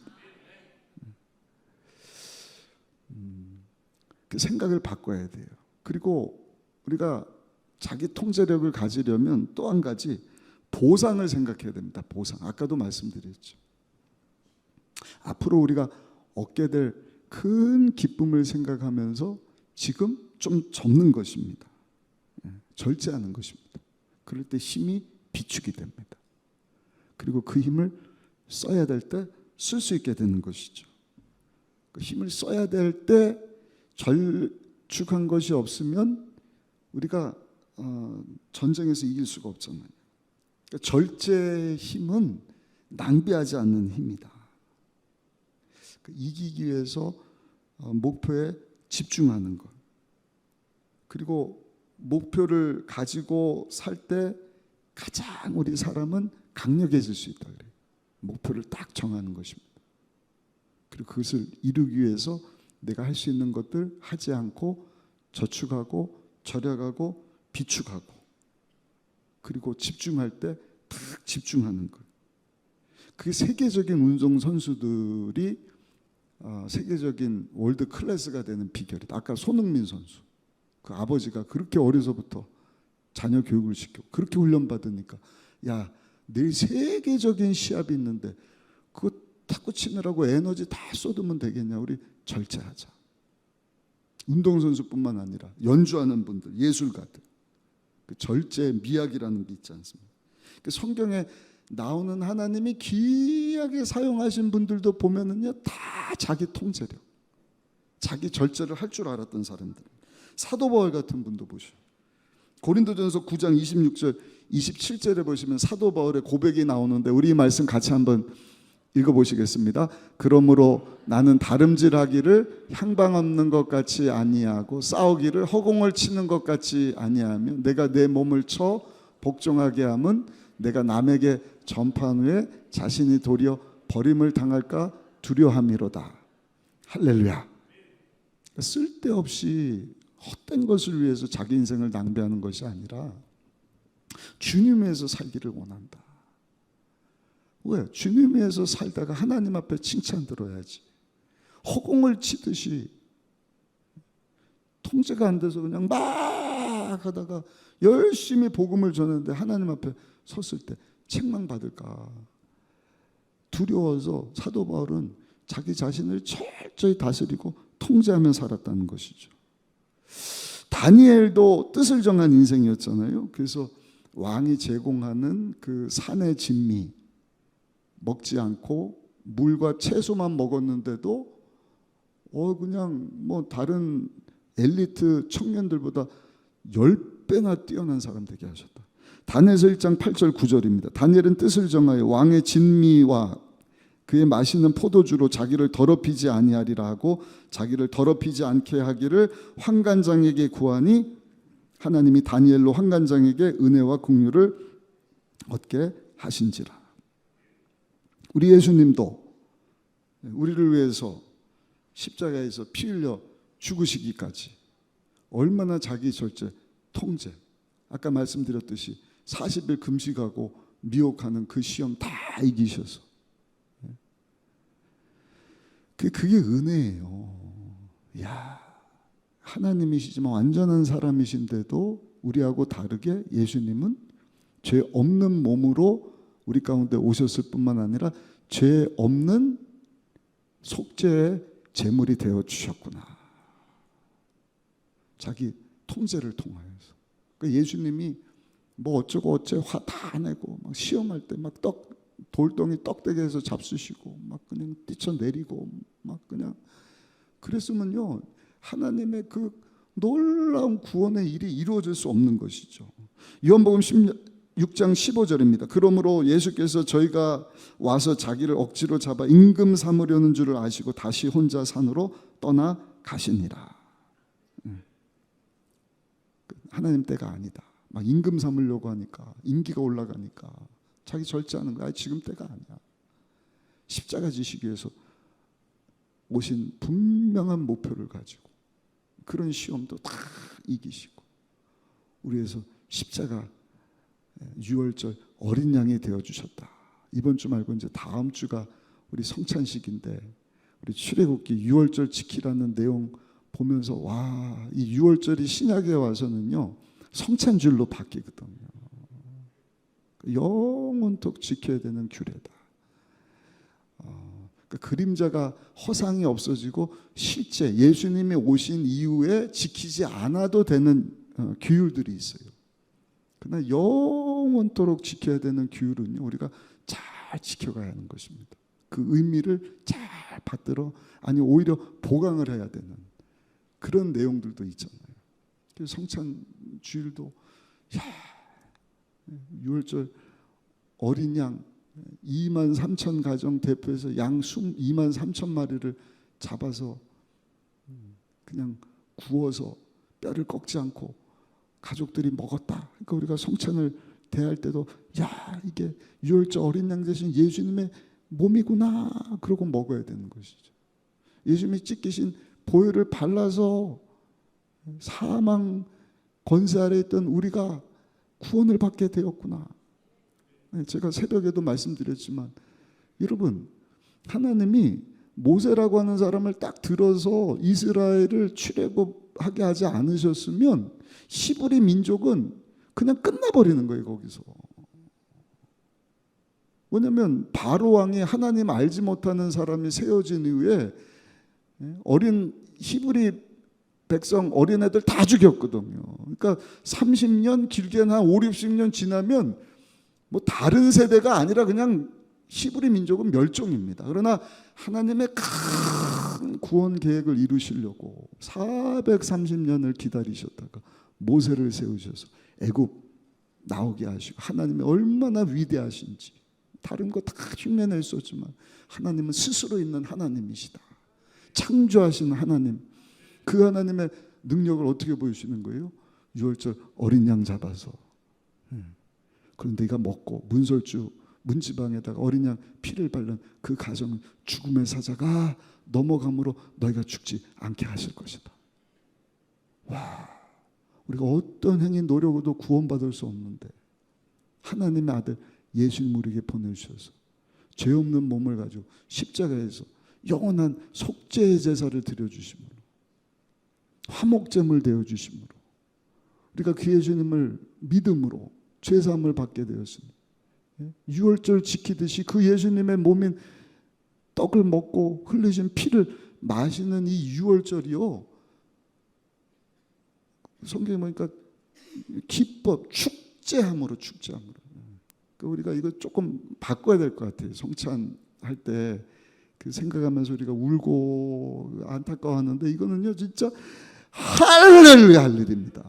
그 생각을 바꿔야 돼요. 그리고 우리가 자기 통제력을 가지려면 또 한 가지 보상을 생각해야 됩니다. 보상. 아까도 말씀드렸죠. 앞으로 우리가 얻게 될 큰 기쁨을 생각하면서 지금 좀 접는 것입니다. 절제하는 것입니다. 그럴 때 힘이 비축이 됩니다. 그리고 그 힘을 써야 될 때 쓸 수 있게 되는 것이죠. 그 힘을 써야 될 때 절축한 것이 없으면 우리가 전쟁에서 이길 수가 없잖아요. 그러니까 절제의 힘은 낭비하지 않는 힘이다. 이기기 위해서 목표에 집중하는 것. 그리고 목표를 가지고 살 때 가장 우리 사람은 강력해질 수 있다 그래요. 목표를 딱 정하는 것입니다. 그리고 그것을 이루기 위해서 내가 할 수 있는 것들 하지 않고 저축하고 절약하고 비축하고 그리고 집중할 때 딱 집중하는 것. 그게 세계적인 운동 선수들이 세계적인 월드 클래스가 되는 비결이다. 아까 손흥민 선수, 그 아버지가 그렇게 어려서부터 자녀 교육을 시키고 그렇게 훈련받으니까 야, 내일 세계적인 시합이 있는데 그거 탁구 치느라고 에너지 다 쏟으면 되겠냐. 우리 절제하자. 운동선수뿐만 아니라 연주하는 분들, 예술가들, 그 절제의 미학이라는 게 있지 않습니까? 그 성경에 나오는 하나님이 귀하게 사용하신 분들도 보면은요, 다 자기 통제력, 자기 절제를 할 줄 알았던 사람들. 사도 바울 같은 분도 보시오. 고린도전서 9장 26절 27절에 보시면 사도 바울의 고백이 나오는데 우리 이 말씀 같이 한번 읽어보시겠습니다. 그러므로 나는 다름질하기를 향방 없는 것 같이 아니하고 싸우기를 허공을 치는 것 같이 아니하며 내가 내 몸을 쳐 복종하게 함은 내가 남에게 전파한 후에 자신이 도리어 버림을 당할까 두려함이로다. 할렐루야. 쓸데없이 헛된 것을 위해서 자기 인생을 낭비하는 것이 아니라 주님 위해서 살기를 원한다. 왜? 주님 위해서 살다가 하나님 앞에 칭찬 들어야지. 허공을 치듯이 통제가 안 돼서 그냥 막 하다가 열심히 복음을 전했는데 하나님 앞에 섰을 때 책망받을까 두려워서 사도 바울은 자기 자신을 철저히 다스리고 통제하며 살았다는 것이죠. 다니엘도 뜻을 정한 인생이었잖아요. 그래서 왕이 제공하는 그 산의 진미 먹지 않고 물과 채소만 먹었는데도 그냥 뭐 다른 엘리트 청년들보다 10배나 뛰어난 사람 되게 하셨다. 다니엘서 1장 8절 9절입니다. 다니엘은 뜻을 정하여 왕의 진미와 그의 마시는 포도주로 자기를 더럽히지 아니하리라 하고 자기를 더럽히지 않게 하기를 환관장에게 구하니 하나님이 다니엘로 환관장에게 은혜와 긍휼을 얻게 하신지라. 우리 예수님도 우리를 위해서 십자가에서 피 흘려 죽으시기까지 얼마나 자기 절제, 통제, 아까 말씀드렸듯이 40일 금식하고 미혹하는 그 시험 다 이기셔서 그게 은혜예요. 야, 하나님이시지만 완전한 사람이신데도 우리하고 다르게 예수님은 죄 없는 몸으로 우리 가운데 오셨을 뿐만 아니라 죄 없는 속죄의 제물이 되어 주셨구나. 자기 통제를 통하여서. 그러니까 예수님이 뭐 어쩌고 어째 화 다 내고 막 시험할 때 막 떡 돌덩이 떡대게 해서 잡수시고 막 그냥 뛰쳐내리고 막 그냥 그랬으면요, 하나님의 그 놀라운 구원의 일이 이루어질 수 없는 것이죠. 요한복음 16장 15절입니다. 그러므로 예수께서 저희가 와서 자기를 억지로 잡아 임금 삼으려는 줄을 아시고 다시 혼자 산으로 떠나 가시니라. 하나님 때가 아니다. 막 임금 삼으려고 하니까, 인기가 올라가니까 자기 절제하는 거야. 지금 때가 아니야. 십자가 지시기 위해서 오신 분명한 목표를 가지고 그런 시험도 다 이기시고 우리 위해서 십자가 유월절 어린 양이 되어주셨다. 이번 주 말고 이제 다음 주가 우리 성찬식인데 우리 출애굽기 유월절 지키라는 내용 보면서 와, 이 유월절이 신약에 와서는요 성찬주일로 바뀌거든요. 영원토록 지켜야 되는 규례다. 그러니까 그림자가 허상이 없어지고 실제 예수님이 오신 이후에 지키지 않아도 되는 규율들이 있어요. 그러나 영원토록 지켜야 되는 규율은요 우리가 잘 지켜가야 하는 것입니다. 그 의미를 잘 받들어, 아니 오히려 보강을 해야 되는 그런 내용들도 있잖아요. 그래서 성찬 주일도 유월절 어린 양 2만 3천 가정 대표해서 양 2만 3천 마리를 잡아서 그냥 구워서 뼈를 꺾지 않고 가족들이 먹었다. 그러니까 우리가 성찬을 대할 때도 야, 이게 유월절 어린 양 대신 예수님의 몸이구나 그러고 먹어야 되는 것이죠. 예수님이 찢기신 보혈을 발라서 사망 권세 아래 있던 우리가 구원을 받게 되었구나. 제가 새벽에도 말씀드렸지만 여러분, 하나님이 모세라고 하는 사람을 딱 들어서 이스라엘을 출애굽하게 하지 않으셨으면 히브리 민족은 그냥 끝나버리는 거예요. 거기서. 왜냐하면 바로 왕이 하나님 알지 못하는 사람이 세워진 이후에 어린 히브리 백성 어린애들 다 죽였거든요. 그러니까 30년 길게는 한 5, 60년 지나면 뭐 다른 세대가 아니라 그냥 히브리 민족은 멸종입니다. 그러나 하나님의 큰 구원 계획을 이루시려고 430년을 기다리셨다가 모세를 세우셔서 애굽 나오게 하시고 하나님이 얼마나 위대하신지 다른 거 다 흉내낼 수 없지만 하나님은 스스로 있는 하나님이시다. 창조하시는 하나님, 그 하나님의 능력을 어떻게 보여주시는 거예요? 유월절 어린 양 잡아서 그런데 네가 먹고 문설주 문지방에다가 어린 양 피를 바른 그 가정은 죽음의 사자가 넘어감으로 너희가 죽지 않게 하실 것이다. 와, 우리가 어떤 행위 노력으로도 구원받을 수 없는데 하나님의 아들 예수님 우리에게 보내주셔서 죄 없는 몸을 가지고 십자가에서 영원한 속죄의 제사를 드려주심으로 화목제물 되어주심으로 우리가 그 예수님을 믿음으로 죄사함을 받게 되었으니 유월절 지키듯이 그 예수님의 몸인 떡을 먹고 흘리신 피를 마시는 이 유월절이요, 성경에 보니까 기법 축제함으로 우리가 이거 조금 바꿔야 될 것 같아요. 성찬할 때 그 생각하면서 우리가 울고 안타까워하는데 이거는요 진짜 할렐루야 할 일입니다.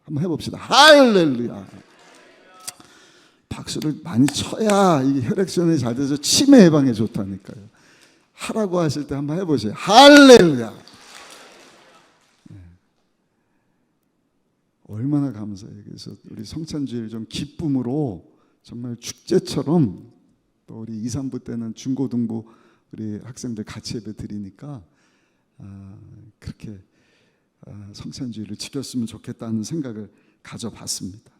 한번 해봅시다. 할렐루야. 박수를 많이 쳐야 이 혈액순환이 잘 돼서 치매 예방에 좋다니까요. 하라고 하실 때 한번 해보세요. 할렐루야. 얼마나 감사해요. 그래서 우리 성찬주일 좀 기쁨으로 정말 축제처럼 또 우리 2, 3부 때는 중고등부 우리 학생들 같이 예배 드리니까 그렇게 성찬주일을 지켰으면 좋겠다는 생각을 가져봤습니다.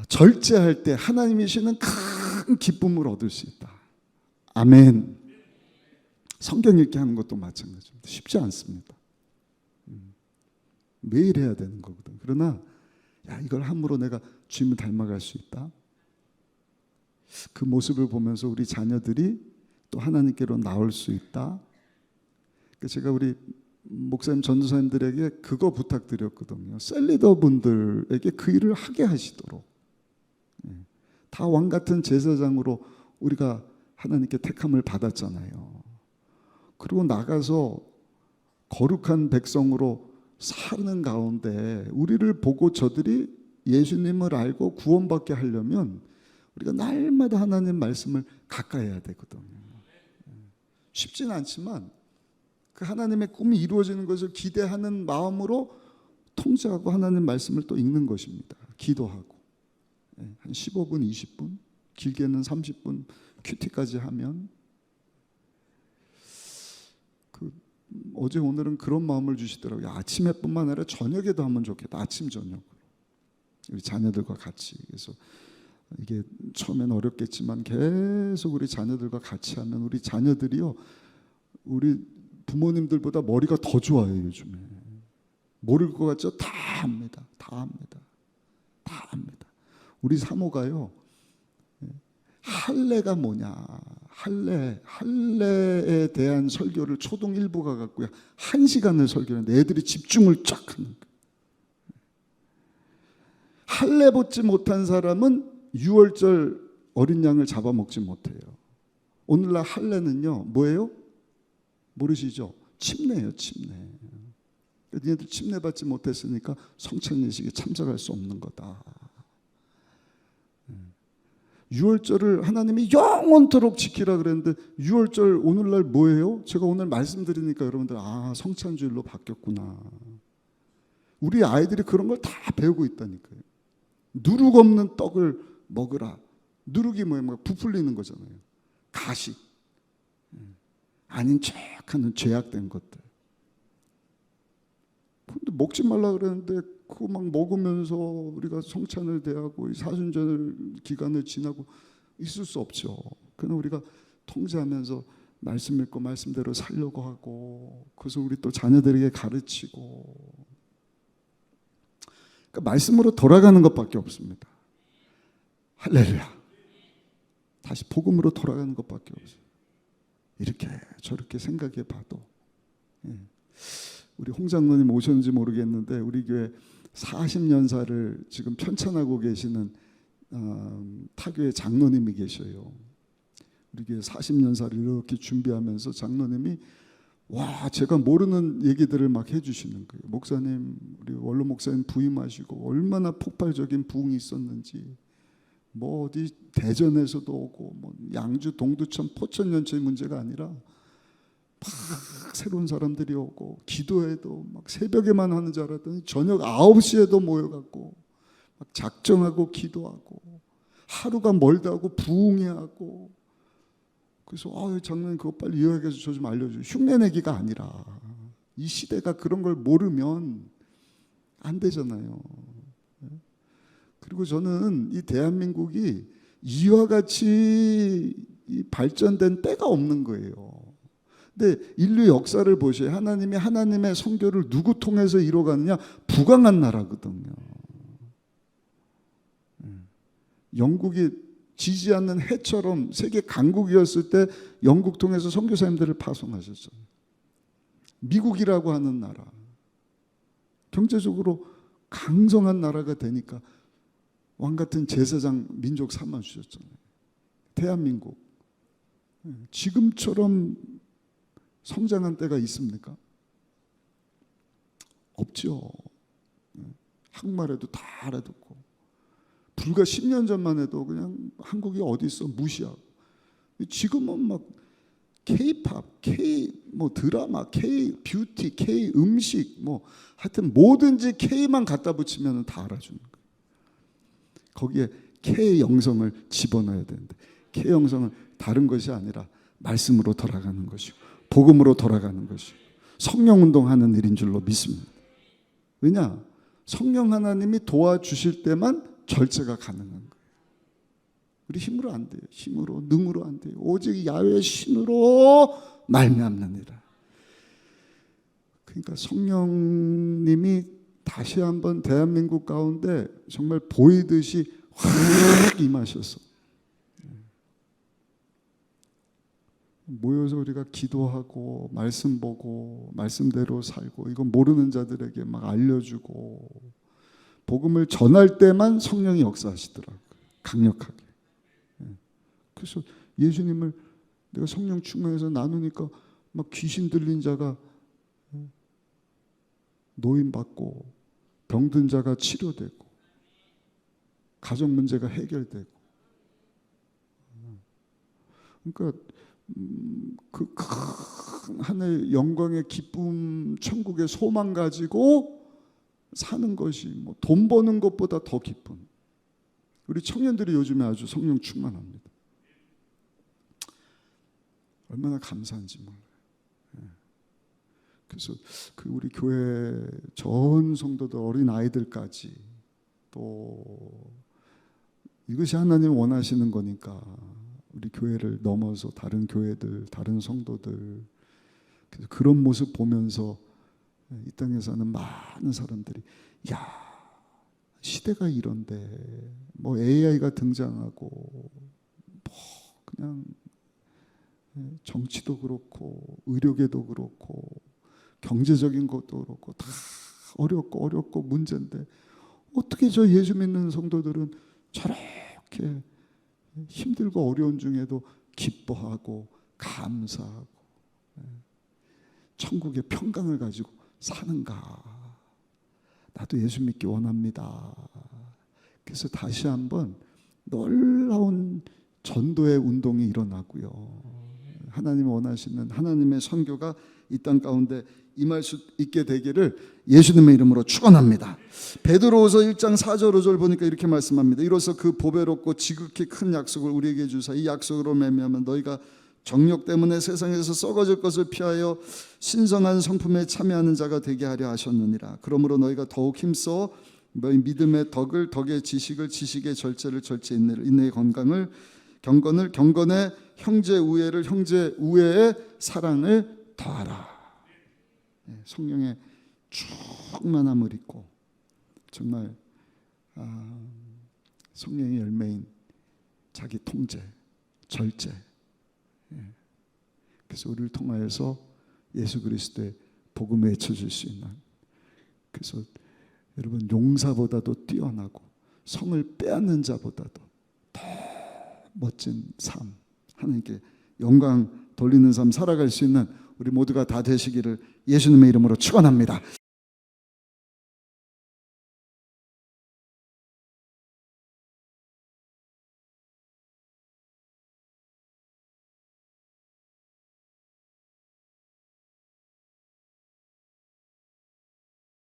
절제할 때 하나님이 주시는 큰 기쁨을 얻을 수 있다. 아멘. 성경 읽기 하는 것도 마찬가지입니다. 쉽지 않습니다. 매일 해야 되는 거거든. 그러나 이걸 함으로 내가 주님을 닮아갈 수 있다. 그 모습을 보면서 우리 자녀들이 또 하나님께로 나올 수 있다. 제가 우리 목사님 전도사님들에게 그거 부탁드렸거든요. 셀리더 분들에게 그 일을 하게 하시도록. 다 왕같은 제사장으로 우리가 하나님께 택함을 받았잖아요. 그리고 나가서 거룩한 백성으로 사는 가운데 우리를 보고 저들이 예수님을 알고 구원받게 하려면 우리가 날마다 하나님 말씀을 가까이 해야 되거든요. 쉽지는 않지만 그 하나님의 꿈이 이루어지는 것을 기대하는 마음으로 통제하고 하나님 말씀을 또 읽는 것입니다. 기도하고 한 15분, 20분, 길게는 30분 큐티까지 하면 어제 오늘은 그런 마음을 주시더라고요. 아침에뿐만 아니라 저녁에도 하면 좋겠다. 아침 저녁 우리 자녀들과 같이. 그래서 이게 처음엔 어렵겠지만 계속 우리 자녀들과 같이 하면 우리 자녀들이요 우리 부모님들보다 머리가 더 좋아요. 요즘에 모를 것 같죠? 다 합니다. 다 합니다. 우리 사모가요 할례가 뭐냐, 할례에 대한 설교를 초등 1부가 갖고요 1시간을 설교하는데 애들이 집중을 쫙 하는 거예요. 할례 받지 못한 사람은 6월절 어린 양을 잡아먹지 못해요. 오늘날 할례는요 뭐예요? 모르시죠? 침례예요. 침례. 니네들 침례 받지 못했으니까 성찬 예식에 참석할 수 없는 거다. 6월절을 하나님이 영원토록 지키라 그랬는데 6월절 오늘날 뭐예요? 제가 오늘 말씀드리니까 여러분들 성찬주일로 바뀌었구나. 우리 아이들이 그런 걸 다 배우고 있다니까요. 누룩 없는 떡을 먹으라. 누룩이 뭐예요? 부풀리는 거잖아요. 가식. 아닌 척하는 죄악된 것들. 근데 먹지 말라 그랬는데 그거 막 먹으면서 우리가 성찬을 대하고 사순절 기간을 지나고 있을 수 없죠. 그러나 우리가 통제하면서 말씀 읽고 말씀대로 살려고 하고 그래서 우리 또 자녀들에게 가르치고 그러니까 말씀으로 돌아가는 것밖에 없습니다. 할렐루야. 다시 복음으로 돌아가는 것밖에 없어요. 이렇게 저렇게 생각해 봐도 우리 홍 장로님 오셨는지 모르겠는데 우리 교회 40년사를 지금 편찬하고 계시는 타교의 장로님이 계셔요. 우리 교회 40년사를 이렇게 준비하면서 장로님이 제가 모르는 얘기들을 막 해주시는 거예요. 목사님, 우리 원로 목사님 부임하시고 얼마나 폭발적인 부흥이 있었는지 뭐 어디 대전에서도 오고 뭐 양주 동두천 포천 연초의 문제가 아니라 막 새로운 사람들이 오고 기도회도 막 새벽에만 하는 줄 알았더니 저녁 9시에도 모여갖고 막 작정하고 기도하고 하루가 멀다 하고 부흥회하고 그래서 장로님 그거 빨리 이야기해서 저 좀 알려줘요. 흉내내기가 아니라 이 시대가 그런 걸 모르면 안 되잖아요. 그리고 저는 이 대한민국이 이와 같이 발전된 때가 없는 거예요. 근데 인류 역사를 보셔야 하나님이 하나님의 선교를 누구 통해서 이루어가느냐? 부강한 나라거든요. 영국이 지지 않는 해처럼 세계 강국이었을 때 영국 통해서 선교사님들을 파송하셨잖아요. 미국이라고 하는 나라 경제적으로 강성한 나라가 되니까 왕같은 제사장 민족 삼아주셨잖아요. 대한민국 지금처럼 성장한 때가 있습니까? 없죠. 한국말에도 다 알아듣고 불과 10년 전만 해도 그냥 한국이 어디 있어 무시하고 지금은 막 K-팝, K 뭐 드라마, K 뷰티, K 음식 뭐 하여튼 뭐든지 K만 갖다 붙이면 다 알아주는 거예요. 거기에 K 영성을 집어넣어야 되는데 K 영성은 다른 것이 아니라 말씀으로 돌아가는 것이고 복음으로 돌아가는 것이고 성령 운동하는 일인 줄로 믿습니다. 왜냐? 성령 하나님이 도와주실 때만 절제가 가능한 거예요. 우리 힘으로 안 돼요. 힘으로 능으로 안 돼요. 오직 야훼의 신으로 말미암느니라. 그러니까 성령님이 다시 한번 대한민국 가운데 정말 보이듯이 확 임하셔서 모여서 우리가 기도하고 말씀 보고 말씀대로 살고 이거 모르는 자들에게 막 알려주고 복음을 전할 때만 성령이 역사하시더라고요. 강력하게. 그래서 예수님을 내가 성령 충만해서 나누니까 막 귀신 들린 자가 노임받고 병든 자가 치료되고 가정 문제가 해결되고, 그러니까 그 큰 하나의 영광의 기쁨, 천국의 소망 가지고 사는 것이 뭐 돈 버는 것보다 더 기쁜, 우리 청년들이 요즘에 아주 성령 충만합니다. 얼마나 감사한지 몰라요. 그래서 그 우리 교회 전 성도들, 어린 아이들까지, 또 이것이 하나님 원하시는 거니까 우리 교회를 넘어서 다른 교회들, 다른 성도들, 그래서 그런 모습 보면서 이 땅에 사는 많은 사람들이, 야, 시대가 이런데 뭐 AI가 등장하고 뭐 그냥 정치도 그렇고 의료계도 그렇고 경제적인 것도 그렇고 다 어렵고 문제인데, 어떻게 저 예수 믿는 성도들은 저렇게 힘들고 어려운 중에도 기뻐하고 감사하고 천국의 평강을 가지고 사는가. 나도 예수 믿기 원합니다. 그래서 다시 한번 놀라운 전도의 운동이 일어나고요, 하나님 원하시는 하나님의 선교가 이 땅 가운데 임할 수 있게 되기를 예수님의 이름으로 축원합니다. 베드로후서 1장 4절 5절 보니까 이렇게 말씀합니다. 이로써 그 보배롭고 지극히 큰 약속을 우리에게 주사 이 약속으로 맹세하면 너희가 정욕 때문에 세상에서 썩어질 것을 피하여 신성한 성품에 참여하는 자가 되게 하려 하셨느니라. 그러므로 너희가 더욱 힘써 너희 믿음의 덕을, 덕의 지식을, 지식의 절제를, 절제 인내를, 인내의 건강을, 경건을, 경건의 형제 우애를, 형제 우애의 사랑을 더하라. 성령의 충만함을 입고 정말 성령의 열매인 자기 통제, 절제. 그래서 우리를 통하여서 예수 그리스도의 복음을 외쳐줄 수 있는, 그래서 여러분 용사보다도 뛰어나고 성을 빼앗는 자보다도 더 멋진 삶, 하나님께 영광 돌리는 삶 살아갈 수 있는 우리 모두가 다 되시기를 예수님의 이름으로 축원합니다.